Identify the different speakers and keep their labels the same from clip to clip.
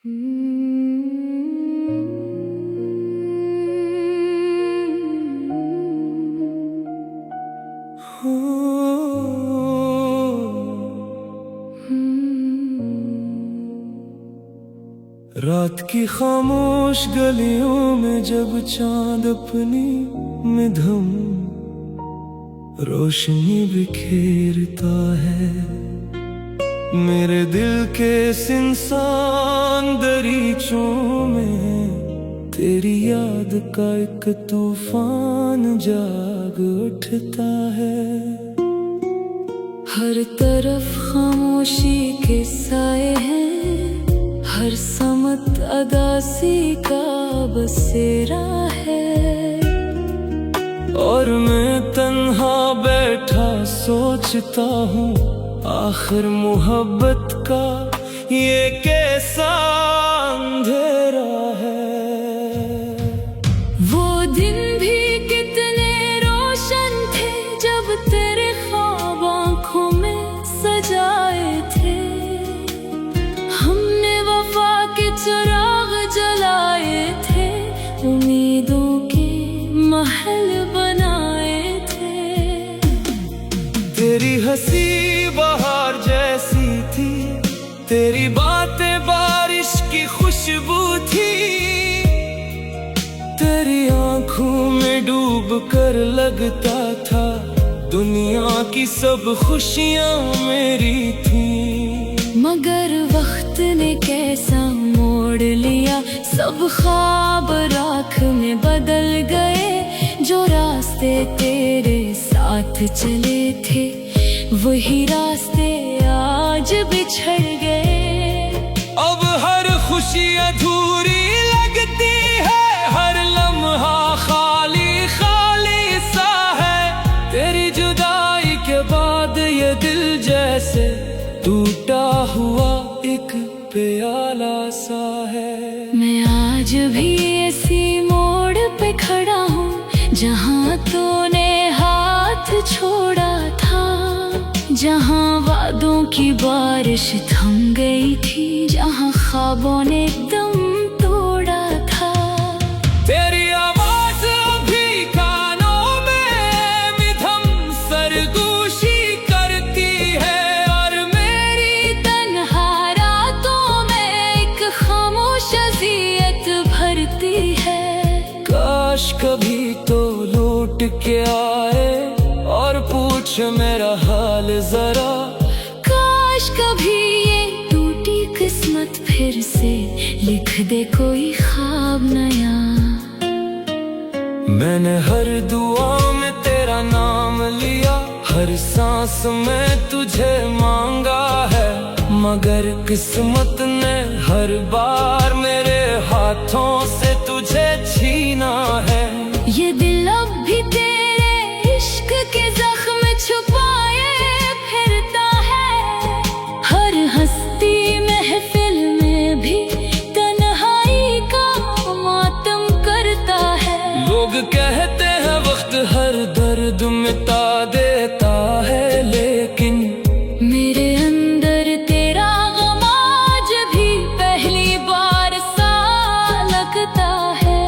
Speaker 1: रात की खामोश गलियों में जब चांद अपनी मिधम रोशनी बिखेरता है, मेरे दिल के सिंसान दरीचों में तेरी याद का एक तूफान जाग उठता है। हर तरफ खामोशी के साए हैं, हर समत अदासी का बसेरा है, और मैं तन्हा बैठा सोचता हूँ आखिर मोहब्बत का ये कैसा अंधेरा है।
Speaker 2: वो दिन भी कितने रोशन थे जब तेरे ख्वाब आँखों में सजाए थे, हमने वफा के चिराग जलाए थे, उम्मीदों के महल बनाए थे।
Speaker 1: तेरी हंसी बहार जैसी थी, तेरी बातें बारिश की खुशबू थी, तेरी आंखों में डूब कर लगता था दुनिया की सब खुशियां मेरी थी।
Speaker 2: मगर वक्त ने कैसा मोड़ लिया, सब ख्वाब राख में बदल गए, जो रास्ते तेरे साथ चले थे वही रास्ते आज बिछड़ गए।
Speaker 1: अब हर खुशी अधूरी लगती है, हर लम्हा खाली खाली सा है, तेरी जुदाई के बाद ये दिल जैसे टूटा हुआ एक प्याला सा है।
Speaker 2: मैं आज भी ऐसी मोड़ पे खड़ा हूँ जहाँ तूने हाथ छोड़ा था, जहाँ वादों की बारिश थम गई थी, जहाँ ख्वाबों ने दम तोड़ा था।
Speaker 1: तेरी आवाज अभी कानों में मिधम सरगोशी करती है, और
Speaker 2: मेरी तन्हा रातों में एक खामोश अज़ियत भरती है।
Speaker 1: काश कभी तो लौट के आए और पूछ मेरा हाल जरा,
Speaker 2: काश कभी ये टूटी किस्मत फिर से लिख दे कोई ख्वाब नया।
Speaker 1: मैंने हर दुआ में तेरा नाम लिया, हर सांस में तुझे मांगा है, मगर किस्मत ने हर बार मेरे हाथों से तुझे छीना है।
Speaker 2: ये दिल अब भी तेरे इश्क के जख्म छुपाए फिरता है, हर हस्ती महफिल में भी तन्हाई का मातम करता है।
Speaker 1: लोग कहते हैं वक्त हर दर्द मिटा देता है, लेकिन
Speaker 2: मेरे अंदर तेरा गम आज भी पहली बार सा लगता है।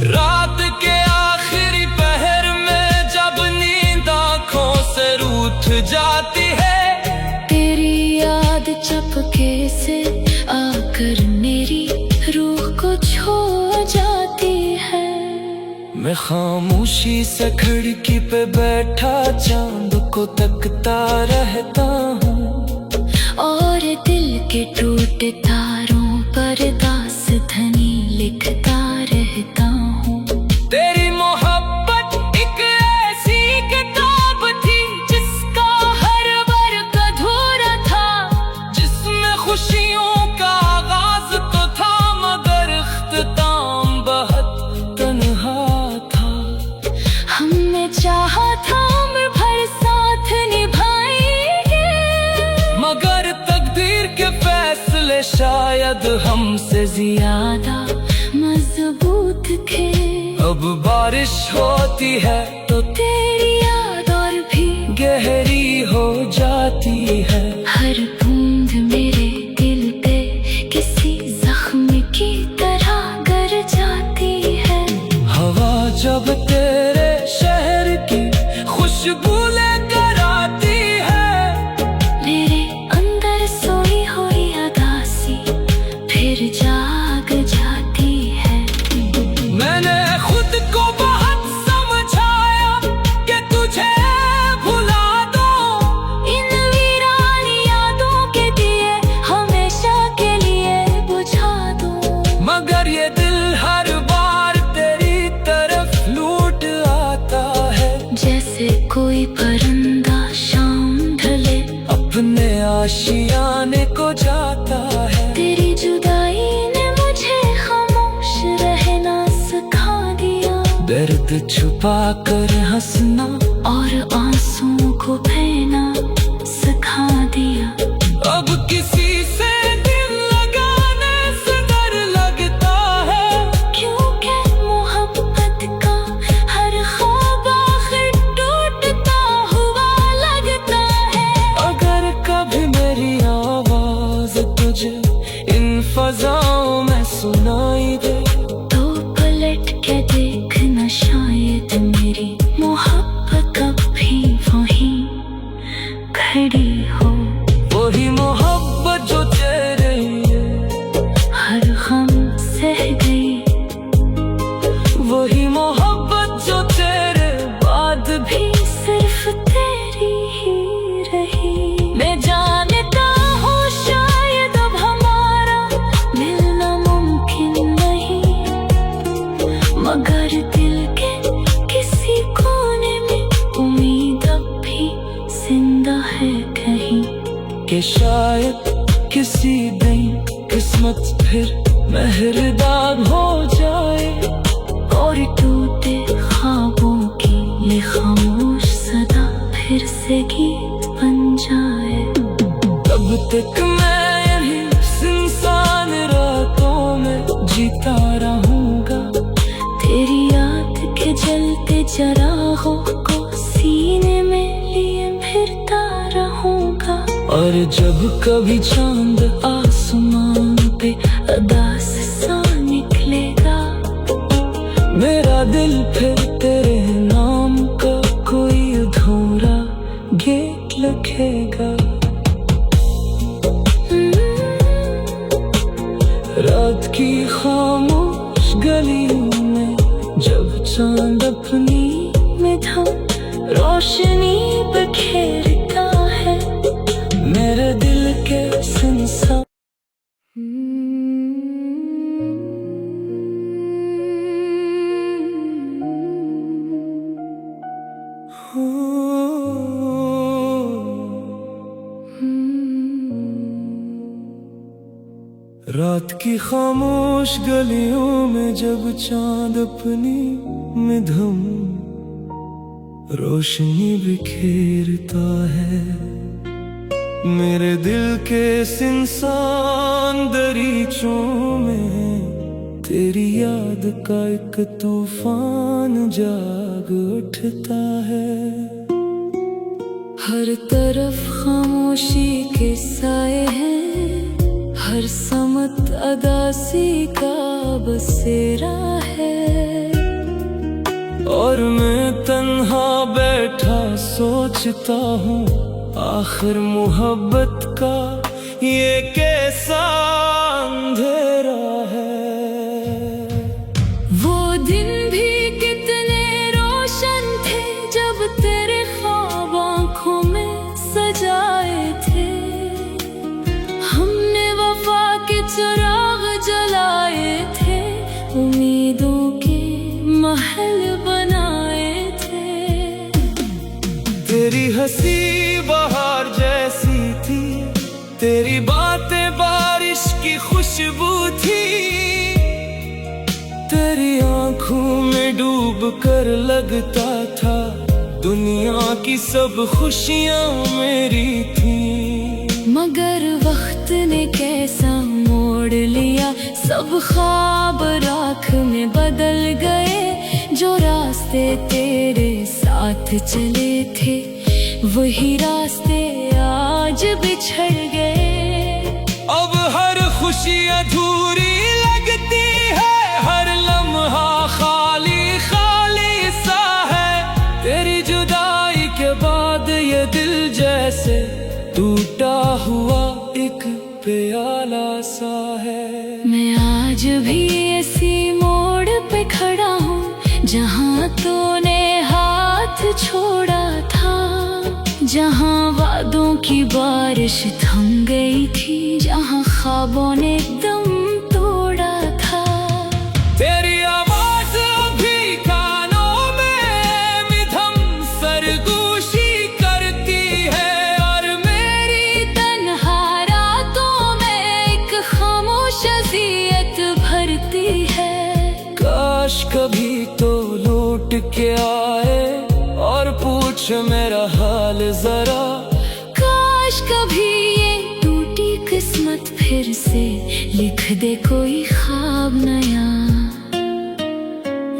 Speaker 1: रात के आखिरी पहर में जब नींद आँखों से रूठ जाती है,
Speaker 2: तेरी याद चपके से आकर मेरी रूह को छू जाती है।
Speaker 1: मैं खामोशी से खिड़की पे बैठा चांद को तकता रहता हूँ,
Speaker 2: और दिल के टूटे तारों पर दास्तानी लिखता रहता हूँ।
Speaker 1: तेरी मोहब्बत एक ऐसी किताब थी जिसका हर वर्ग अधूरा था, जिसमें खुशियों का आगाज तो था मगर इख्तिताम बहुत तन्हा था।
Speaker 2: हमने चाहा था उम्र भर साथ निभाएंगे,
Speaker 1: मगर तकदीर के फैसले शायद हमसे
Speaker 2: ज्यादा मजबूत थे।
Speaker 1: अब बारिश होती है
Speaker 2: तो तेरी याद और भी
Speaker 1: गहरी हो जाती है।
Speaker 2: हर बूंद मेरे दिल पे किस
Speaker 1: छुपा कर हंसना
Speaker 2: और आंसुओं को बहना सिखा दिया।
Speaker 1: अब किसी से दिल लगाने से डर लगता है,
Speaker 2: क्योंकि मोहब्बत का हर ख्वाब आखिर टूटता हुआ लगता है।
Speaker 1: अगर कभी मेरी आवाज तुझे इन फजाओं में सुनाई दे,
Speaker 2: तो पलट के देखना, शायद मेरी मोहब्बत कभी वहीं खड़ी हो।
Speaker 1: वही मोहब्बत जो तेरे
Speaker 2: हर गम सह गई,
Speaker 1: वही मोहब्बत जो तेरे बाद
Speaker 2: भी सिर्फ तेरी ही रही। मैं जानता हूँ शायद अब हमारा मिलना मुमकिन नहीं, मगर दिल के किसी कोने में उम्मीद अब भी जिंदा है कहीं।
Speaker 1: कि शायद किसी दिन किस्मत फिर मेहरबान हो जाए,
Speaker 2: और टूटे ख्वाबों की ये खामोश सदा फिर से गीत बन जाए।
Speaker 1: तब तक मैं यही सुनसान रातों में जीता रहूंगा,
Speaker 2: तेरी याद के जलते चरागों को सीने में लिए फिरता रहूंगा।
Speaker 1: और जब कभी चांद आसमान पे अदास सा निकलेगा, मेरा दिल फिर तेरे नाम का कोई अधूरा गीत लिखेगा। रात की खामोश गलियों में जब चांद अपनी मिठम रोशनी बिखेरता है, मेरे दिल के संसार रात की खामोश गलियों में जब चांद अपनी मिधम रोशनी बिखेरता है, मेरे दिल के सिंसान दरीचों में तेरी याद का एक तूफान जाग उठता है।
Speaker 2: हर तरफ खामोशी के साए हैं, हर समत अदासी का बसेरा है।
Speaker 1: और मैं तन्हा बैठा सोचता हूँ, आखिर मोहब्बत का ये कैसा अंधेरा है।
Speaker 2: वो दिन भी कितने रोशन थे जब तेरे ख्वाब आँखों में सजाए थे। हमने वफा के चिराग जलाए थे, उम्मीदों के महल बनाए थे।
Speaker 1: तेरी हंसी बहार जैसी थी, तेरी बातें बारिश की खुशबू थी, तेरी आंखों में डूब कर लगता था दुनिया की सब खुशियां मेरी थी।
Speaker 2: मगर वक्त ने कैसा मोड़ लिया, सब ख्वाब राख में बदल गए। जो रास्ते तेरे साथ चले थे, वही रास्ते आज बिछड़ गए।
Speaker 1: अब हर खुशी अधूरी लगती है, हर लम्हा खाली खाली सा है। तेरी जुदाई के बाद ये दिल जैसे टूटा हुआ एक प्याला सा है।
Speaker 2: मैं आज भी ऐसी मोड़ पे खड़ा हूँ, जहाँ तूने हाथ छोड़ा था, जहाँ वादों की बारिश थम गई थी, जहाँ ख्वाबों ने दम तोड़ा था।
Speaker 1: तेरी आवाज अभी कानों में मिधम सरगोशी करती है, और मेरी
Speaker 2: तन्हा रातों में एक खामोश अज़ियत भरती है।
Speaker 1: काश कभी तो लौट लौट के आए और पूछ मेरा हाल जरा।
Speaker 2: काश कभी ये टूटी किस्मत फिर से लिख दे कोई ख्वाब नया।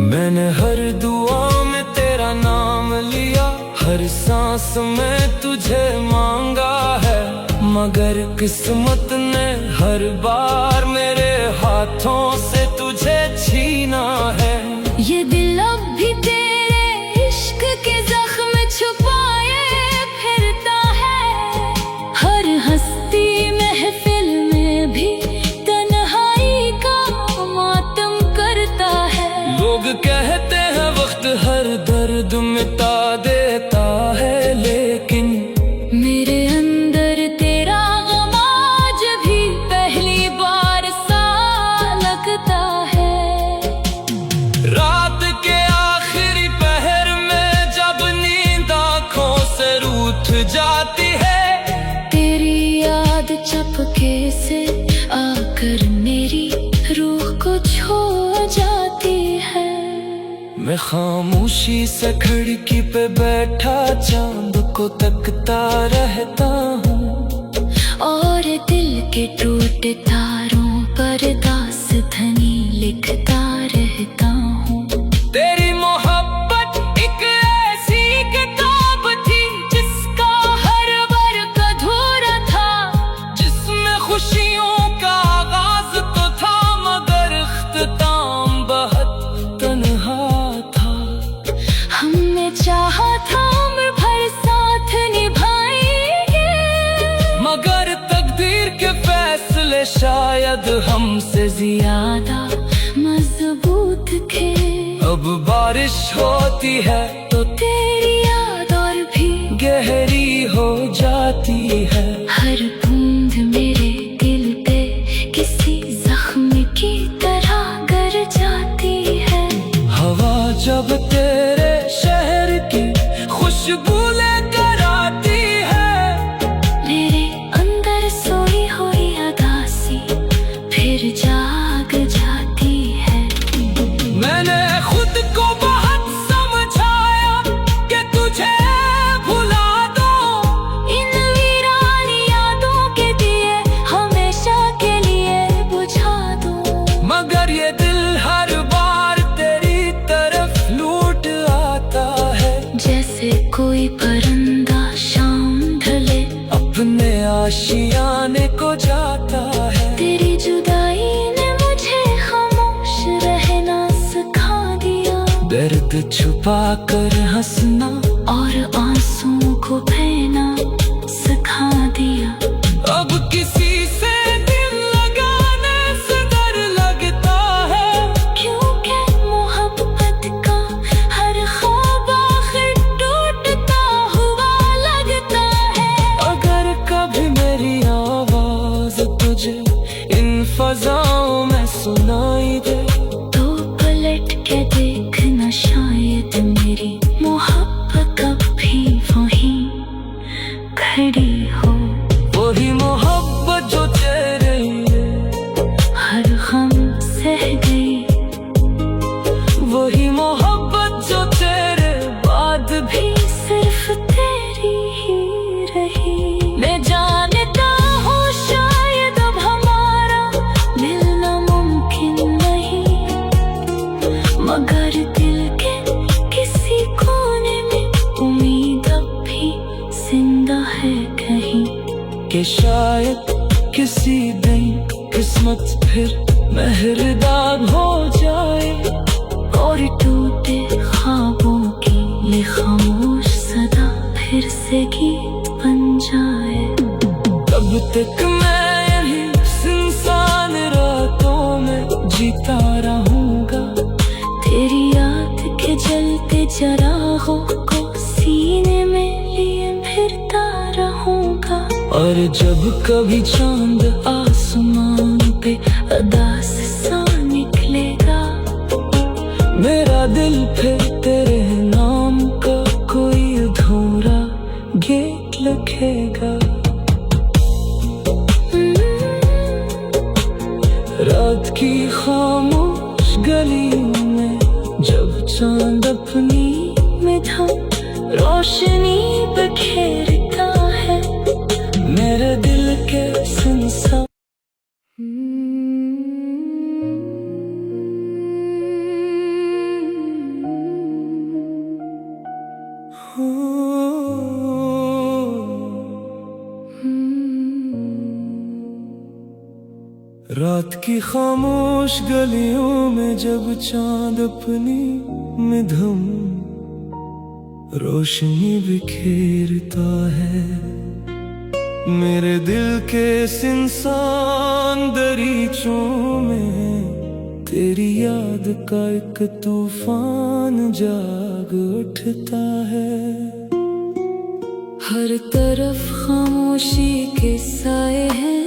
Speaker 1: मैंने हर दुआ में तेरा नाम लिया, हर सांस में तुझे मांगा है, मगर किस्मत ने हर बार मेरे हाथों से तुझे छीना है।
Speaker 2: ये दिल अब भी तेरे इश्क के जख्म छुपाए फिरता है। हर हस्ती महफिल में भी तन्हाई का मातम करता है।
Speaker 1: लोग कहते हैं वक्त हर दर्द मिटा देता है, लेकिन
Speaker 2: मेरे अंदर तेरा गम आज भी पहली बार सा लगता है।
Speaker 1: रात के आखिरी पहर में जब नींद आँखों से रूठ जाती है,
Speaker 2: तेरी याद चपके से आकर मेरी रूह को छू जाती है।
Speaker 1: मैं खामोशी से खिड़की पे बैठा चांद को तकता रहता हूँ,
Speaker 2: और दिल के टूटे तारों पर दास्तानी लिखता रहता हूँ।
Speaker 1: तेरी मोहब्बत एक ऐसी किताब थी जिसका हर वर्ग अधूरा था, जिसमें खुशियों का आगाज तो था मगर इख्तिताम बहुत तन्हा था।
Speaker 2: हमने चाहा था उम्र भर साथ निभाएंगे,
Speaker 1: मगर तकदीर के फैसले शायद हमसे
Speaker 2: ज्यादा मजबूत थे।
Speaker 1: अब बारिश होती है
Speaker 2: तो तेरी याद और भी
Speaker 1: गहरी हो जाती है।
Speaker 2: हर बूंद मेरे दिल पे किसी जख्म की तरह गर जाती है।
Speaker 1: हवा जब तेरे शहर की खुशबू लेकर आती है,
Speaker 2: मेरे अंदर सोई हुई अदासी फिर जाग जाती है।
Speaker 1: मैंने खुद को बहुत समझाया कि तुझे भुला दो,
Speaker 2: इन वीरान यादों के दिए हमेशा के लिए बुझा दो।
Speaker 1: मगर ये दिल हर बार तेरी तरफ लूट आता है।
Speaker 2: जैसे कोई परिंदा शाम ढले
Speaker 1: अपने आशियाने को जाता है।
Speaker 2: तेरी जुदाई ने मुझे खामोश रहना सिखा दिया।
Speaker 1: दर्द छुपा कर हंसना
Speaker 2: और आंसुओं को बहना सिखा दिया।
Speaker 1: अब किसी से दिल लगाने से डर लगता है,
Speaker 2: क्योंकि मोहब्बत का हर ख्वाब आखिर टूटता हुआ लगता है।
Speaker 1: अगर कभी मेरी आवाज तुझे इन फजाओं में सुनाई दे,
Speaker 2: तो पलट के देखना शायद मेरी मोहब्बत अब भी वहीं खड़ी हो।
Speaker 1: वही मोहब्बत जो तेरे
Speaker 2: हर गम सह गई,
Speaker 1: वही मोहब्बत जो तेरे बाद
Speaker 2: भी सिर्फ तेरी ही रही। मैं जानता हूँ शायद अब हमारा मिलना मुमकिन नहीं, मगर दिल के किसी कोने में उम्मीद अब भी जिंदा है कहीं।
Speaker 1: कि शायद किसी दिन किस्मत फिर मेहरबान हो जाए,
Speaker 2: और टूटे ख्वाबों की ये खामोश सदा फिर से गीत बन जाए।
Speaker 1: तब तक मैं यही सुनसान रातों में जीता रहूंगा।
Speaker 2: तेरी याद के जलते चरागों को सीने में लिए फिरता रहूंगा।
Speaker 1: और जब कभी चांद आसमान पे अदास सा निकलेगा, मेरा दिल फिर तेरे नाम का कोई अधूरा गीत लिखेगा। रात की खामोश गलियों में जब
Speaker 2: चांद अपनी मिठम रोशनी बिखेरता है
Speaker 1: मेरे दिल के संसार। रात की खामोश गलियों में जब चांद अपनी मिधम रोशनी बिखेरता है मेरे दिल के सिंसान दरीचों में तेरी याद का एक तूफान जाग उठता है।
Speaker 2: हर तरफ खामोशी के साए हैं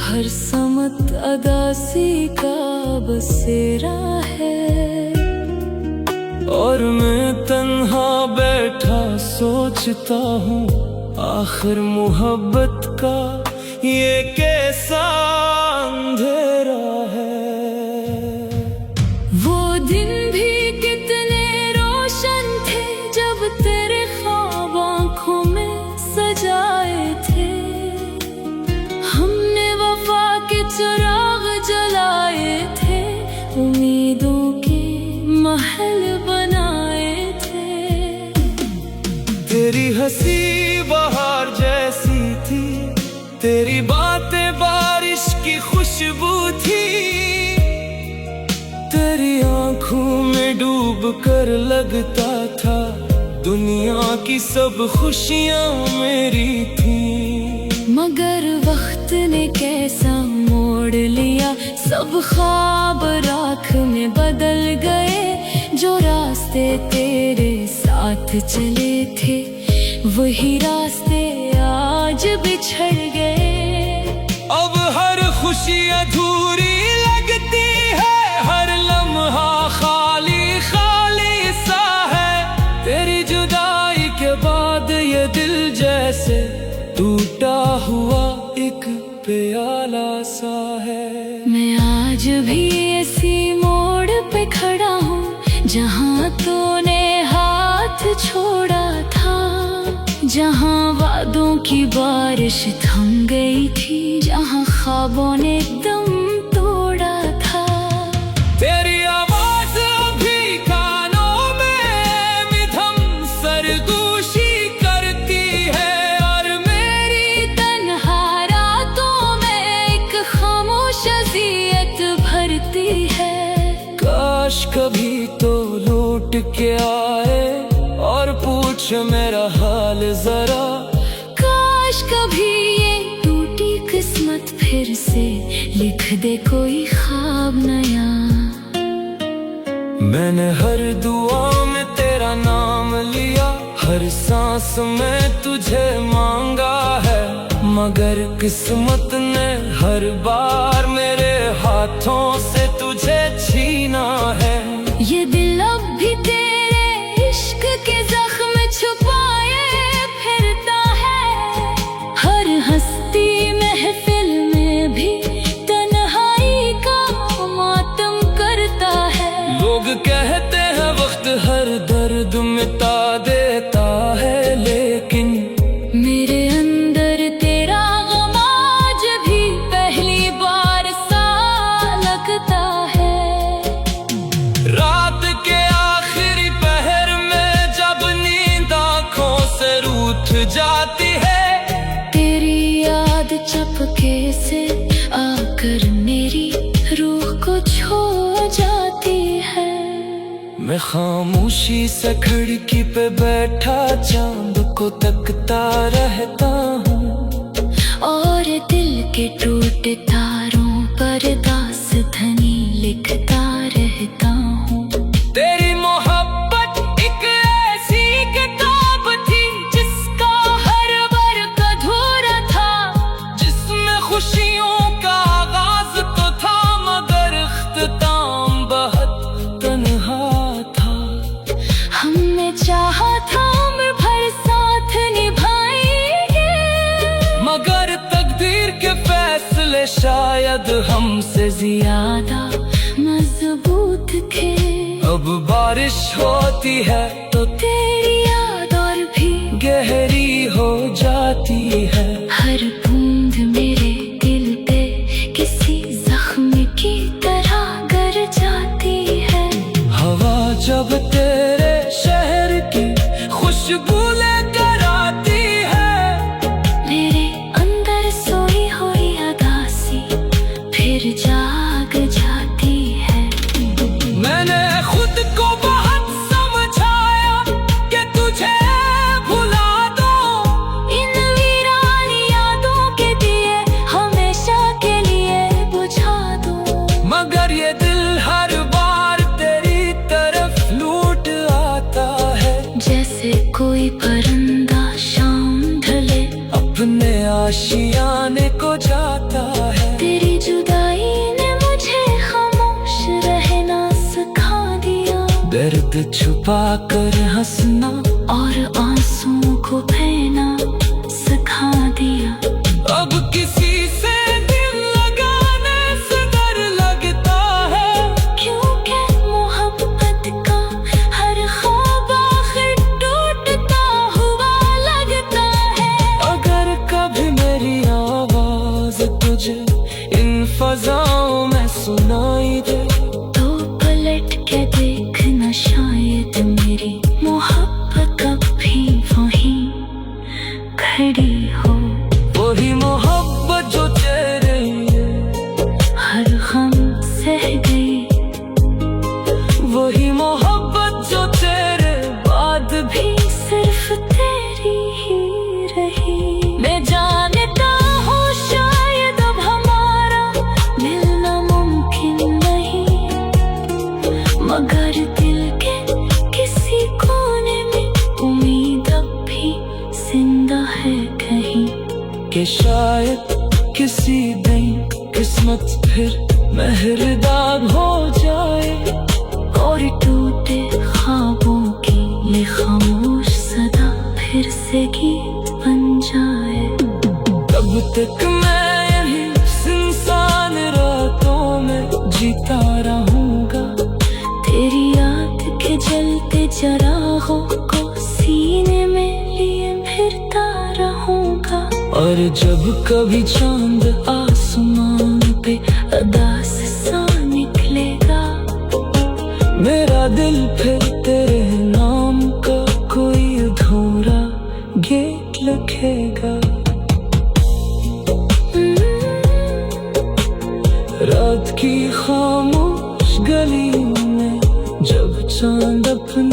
Speaker 2: हर समत अदासी का बसेरा है
Speaker 1: और मैं तन्हा बैठा सोचता हूँ आखिर मोहब्बत का ये कैसा अंधेरा है।
Speaker 2: वो दिन भी कितने रोशन थे जब तेरे ख्वाब आँखों में सजाए थे हमने वफा के चिराग जलाए थे उम्मीदों के महल बनाए थे।
Speaker 1: तेरी हंसी बहार जैसी थी तेरी बातें बारिश की खुशबू थी तेरी आंखों में डूब कर लगता था दुनिया की सब खुशियां मेरी थी।
Speaker 2: मगर वक्त ने कैसा मोड़ लिया सब ख्वाब राख में बदल गए जो रास्ते तेरे साथ चले थे वही रास्ते आज बिछड़ गए।
Speaker 1: अब हर खुशी अधूरी लगती है हर लम्हा खाली खाली सा है तेरी जुदाई के बाद ये दिल जैसे टूटा हुआ एक प्याला सा है।
Speaker 2: मैं आज भी ऐसी मोड़ पे खड़ा हूँ जहाँ तूने हाथ छोड़ा था जहाँ वादों की बारिश थम गई थी जहाँ ख्वाबों ने दम तोड़ा था।
Speaker 1: तेरी आवाज अभी कानों में मिधम सरगोशी करती है और मेरी
Speaker 2: तन्हा रातों में एक खामोश अज़ियत भरती है।
Speaker 1: काश कभी तो लौट के आए और पूछ मेरा हाल जरा
Speaker 2: काश कभी ये टूटी किस्मत फिर से लिख दे कोई ख्वाब नया।
Speaker 1: मैंने हर दुआ में तेरा नाम लिया हर सांस में तुझे मांगा है मगर किस्मत ने हर बार मेरे हाथों से तुझे छीना है।
Speaker 2: ये दिल अब भी तेरे इश्क के जख्म छुपाए फिरता है हर हस्ती महफिल में भी तन्हाई का मातम करता है।
Speaker 1: लोग कहते हैं वक्त हर दर्द मिटा देता है लेकिन
Speaker 2: मेरे अंदर तेरा गम आज भी पहली बार सा लगता है।
Speaker 1: रात के आखिरी पहर में जब नींद आँखों से रूठ जाती है
Speaker 2: तेरी याद चपके से आकर मेरी रूह को छू जाती है।
Speaker 1: मैं खामोशी से खिड़की पे बैठा चांद को तकता रहता हूँ
Speaker 2: और दिल के टूटे तारों पर दास्तानी लिखता रहता हूँ।
Speaker 1: तेरी मोहब्बत एक ऐसी किताब थी जिसका हर वर्ग अधूरा था जिसमें खुशियों का आगाज तो था मगर इख्तिताम बहुत तन्हा था।
Speaker 2: हमने चाहा था उम्र भर साथ निभाएंगे
Speaker 1: मगर तकदीर के फैसले शायद हमसे
Speaker 2: ज्यादा मजबूत के।
Speaker 1: अब बारिश होती है
Speaker 2: तो तेरी याद और भी
Speaker 1: गहरी हो जाती है।
Speaker 2: हर बूंद मेरे दिल पे किसी जख्म की तरह गर जाती है।
Speaker 1: हवा जब तेरे शहर की खुशबू लेकर आती है,
Speaker 2: मेरे अंदर सोई हुई अदासी फिर जाग जाती है।
Speaker 1: मैंने खुद को बहुत समझाया कि तुझे भुला दो,
Speaker 2: इन वीरान यादों के दिए हमेशा के लिए बुझा दो।
Speaker 1: मगर ये दिल हर बार तेरी तरफ लूट आता है।
Speaker 2: जैसे कोई परिंदा शाम ढले
Speaker 1: अपने आशियाने को जाता है।
Speaker 2: तेरी जुदाई ने मुझे खामोश रहना सिखा दिया।
Speaker 1: दर्द छुपा कर हंसना
Speaker 2: और आंसुओं को बहना सिखा दिया।
Speaker 1: अब किसी से दिल लगाने से डर लगता है,
Speaker 2: क्योंकि मोहब्बत का हर ख्वाब आखिर टूटता हुआ लगता है।
Speaker 1: अगर कभी मेरी आवाज तुझे इन फजाओं में सुनाई दे,
Speaker 2: तो पलट के देखना, शायद मेरी मोहब्बत अब भी वहीं खड़ी हो।
Speaker 1: वही मोहब्बत जो तेरे
Speaker 2: हर गम सह गई,
Speaker 1: वही मोहब्बत जो तेरे बाद
Speaker 2: भी सिर्फ तेरी ही रही। मैं जानता हूँ शायद अब हमारा मिलना मुमकिन नहीं, मगर दिल के किसी कोने में उम्मीद अब भी जिंदा है कहीं।
Speaker 1: कि शायद किसी दिन किस्मत फिर मेहरबान हो जाए,
Speaker 2: और टूटे ख्वाबों की ये खामोश सदा फिर से गीत बन जाए।
Speaker 1: तब तक मैं यही सुनसान रातों में जीता रहूंगा।
Speaker 2: तेरी याद के जलते चरागों को सीने में लिए फिरता रहूंगा।
Speaker 1: और जब कभी चांद आसमान पे अदास सा निकलेगा, मेरा दिल फिर तेरे नाम का कोई अधूरा गेट लिखेगा। रात की खामोश गली में जब चांद अपने